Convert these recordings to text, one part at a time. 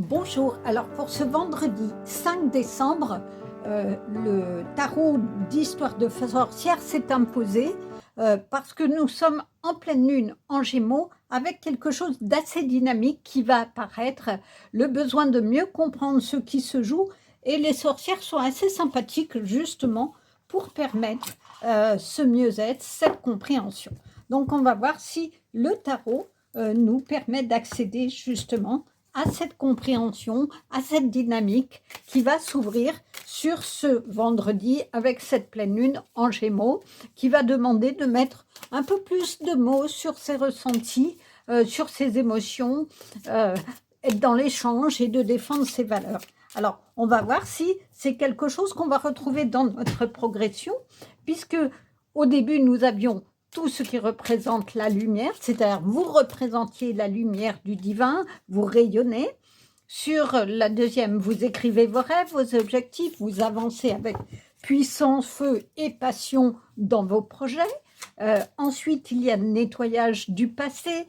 Bonjour, alors pour ce vendredi 5 décembre, le tarot d'histoire de sorcière s'est imposé parce que nous sommes en pleine lune en Gémeaux avec quelque chose d'assez dynamique qui va apparaître, le besoin de mieux comprendre ce qui se joue et les sorcières sont assez sympathiques justement pour permettre ce mieux-être, cette compréhension. Donc on va voir si le tarot nous permet d'accéder justement à cette compréhension, à cette dynamique qui va s'ouvrir sur ce vendredi avec cette pleine lune en Gémeaux qui va demander de mettre un peu plus de mots sur ses ressentis, sur ses émotions, être dans l'échange et de défendre ses valeurs. Alors, on va voir si c'est quelque chose qu'on va retrouver dans notre progression, puisque au début, nous avions tout ce qui représente la lumière, c'est-à-dire vous représentiez la lumière du divin, vous rayonnez. Sur la deuxième, vous écrivez vos rêves, vos objectifs, vous avancez avec puissance, feu et passion dans vos projets. Ensuite, il y a le nettoyage du passé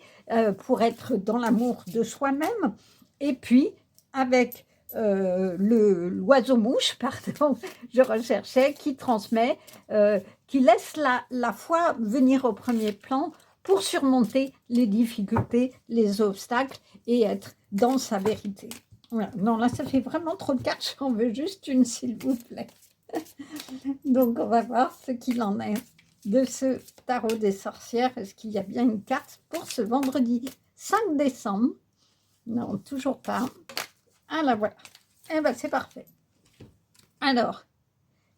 pour être dans l'amour de soi-même. Et puis, avec l'oiseau-mouche, pardon, je recherchais, qui transmet, qui laisse la foi venir au premier plan pour surmonter les difficultés, les obstacles et être dans sa vérité. Voilà. Non, là, ça fait vraiment trop de cartes, j'en veux juste une, s'il vous plaît. Donc, on va voir ce qu'il en est de ce tarot des sorcières. Est-ce qu'il y a bien une carte pour ce vendredi 5 décembre? Non, toujours pas. Ah là, voilà. Eh bien, c'est parfait. Alors,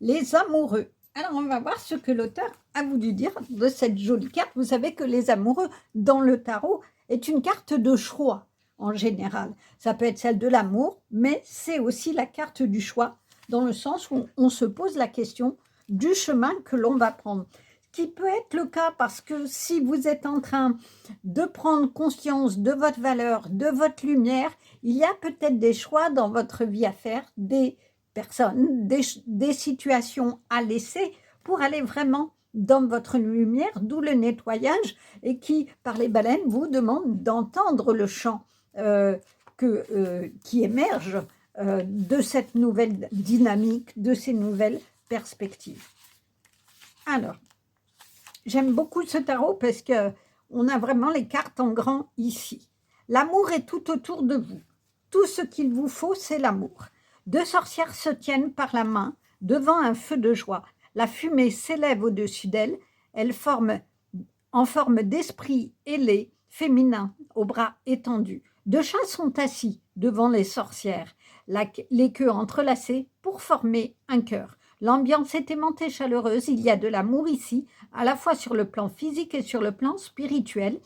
les amoureux. Alors, on va voir ce que l'auteur a voulu dire de cette jolie carte. Vous savez que les amoureux, dans le tarot, est une carte de choix, en général. Ça peut être celle de l'amour, mais c'est aussi la carte du choix, dans le sens où on se pose la question du chemin que l'on va prendre. Ce qui peut être le cas parce que si vous êtes en train de prendre conscience de votre valeur, de votre lumière, il y a peut-être des choix dans votre vie à faire, des personnes, des situations à laisser pour aller vraiment dans votre lumière, d'où le nettoyage, et qui, par les baleines, vous demande d'entendre le chant qui émerge de cette nouvelle dynamique, de ces nouvelles perspectives. Alors, j'aime beaucoup ce tarot parce qu'on a vraiment les cartes en grand ici. L'amour est tout autour de vous. Tout ce qu'il vous faut, c'est l'amour. Deux sorcières se tiennent par la main devant un feu de joie. La fumée s'élève au-dessus d'elles. Elles forment en forme d'esprit ailé, féminin, aux bras étendus. Deux chats sont assis devant les sorcières, les queues entrelacées pour former un cœur. L'ambiance est aimante et chaleureuse. Il y a de l'amour ici, à la fois sur le plan physique et sur le plan spirituel,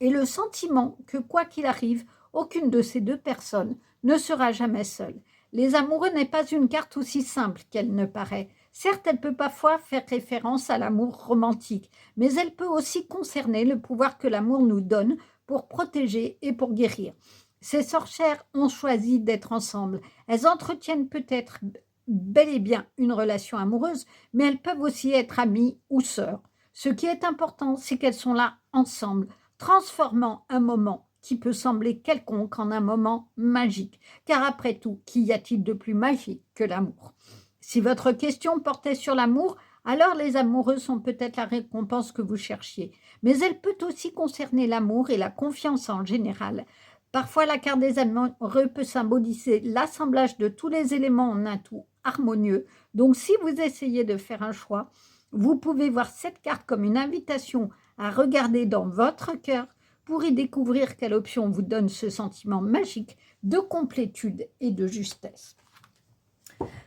et le sentiment que, quoi qu'il arrive, aucune de ces deux personnes ne sera jamais seule. Les amoureux n'est pas une carte aussi simple qu'elle ne paraît. Certes, elle peut parfois faire référence à l'amour romantique, mais elle peut aussi concerner le pouvoir que l'amour nous donne pour protéger et pour guérir. Ces sorcières ont choisi d'être ensemble. Elles entretiennent peut-être bel et bien une relation amoureuse, mais elles peuvent aussi être amies ou sœurs. Ce qui est important, c'est qu'elles sont là ensemble, transformant un moment qui peut sembler quelconque en un moment magique. Car après tout, qu'y a-t-il de plus magique que l'amour? Si votre question portait sur l'amour, alors les amoureux sont peut-être la récompense que vous cherchiez. Mais elle peut aussi concerner l'amour et la confiance en général. Parfois, la carte des amoureux peut symboliser l'assemblage de tous les éléments en un tout harmonieux. Donc, si vous essayez de faire un choix, vous pouvez voir cette carte comme une invitation à regarder dans votre cœur pour y découvrir quelle option vous donne ce sentiment magique de complétude et de justesse.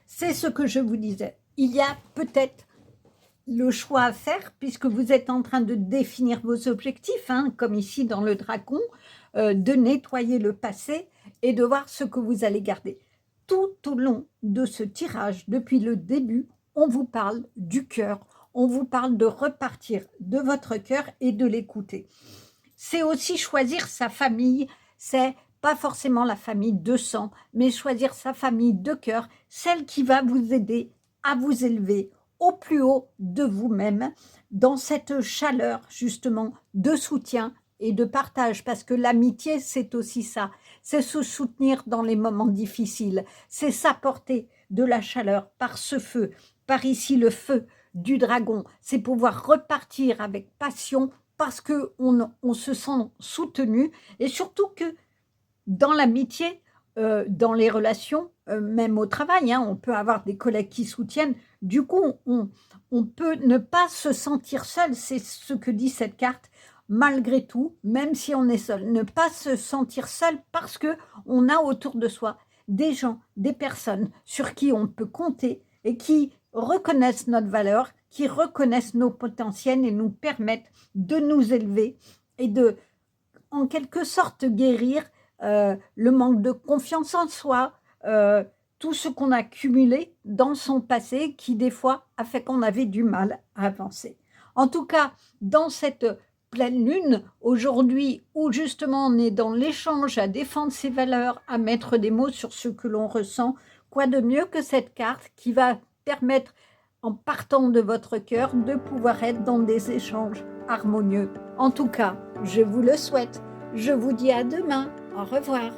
C'est ce que je vous disais. Il y a peut-être le choix à faire puisque vous êtes en train de définir vos objectifs, comme ici dans le dragon, de nettoyer le passé et de voir ce que vous allez garder. Tout au long de ce tirage, depuis le début, on vous parle du cœur, on vous parle de repartir de votre cœur et de l'écouter. C'est aussi choisir sa famille, c'est pas forcément la famille de sang, mais choisir sa famille de cœur, celle qui va vous aider à vous élever au plus haut de vous-même, dans cette chaleur justement de soutien et de partage, parce que l'amitié, c'est aussi ça, c'est se soutenir dans les moments difficiles, c'est s'apporter de la chaleur par ce feu, par ici le feu du dragon, c'est pouvoir repartir avec passion parce qu'on se sent soutenu et surtout que dans l'amitié, dans les relations, même au travail, hein, on peut avoir des collègues qui soutiennent. Du coup, on peut ne pas se sentir seul, c'est ce que dit cette carte, malgré tout, même si on est seul. Ne pas se sentir seul parce qu'on a autour de soi des gens, des personnes sur qui on peut compter et qui reconnaissent notre valeur, qui reconnaissent nos potentiels et nous permettent de nous élever et de, en quelque sorte, guérir le manque de confiance en soi, tout ce qu'on a cumulé dans son passé qui, des fois, a fait qu'on avait du mal à avancer. En tout cas, dans cette pleine lune, aujourd'hui, où justement on est dans l'échange, à défendre ses valeurs, à mettre des mots sur ce que l'on ressent, quoi de mieux que cette carte qui va permettre, en partant de votre cœur, de pouvoir être dans des échanges harmonieux. En tout cas, je vous le souhaite. Je vous dis à demain. Au revoir.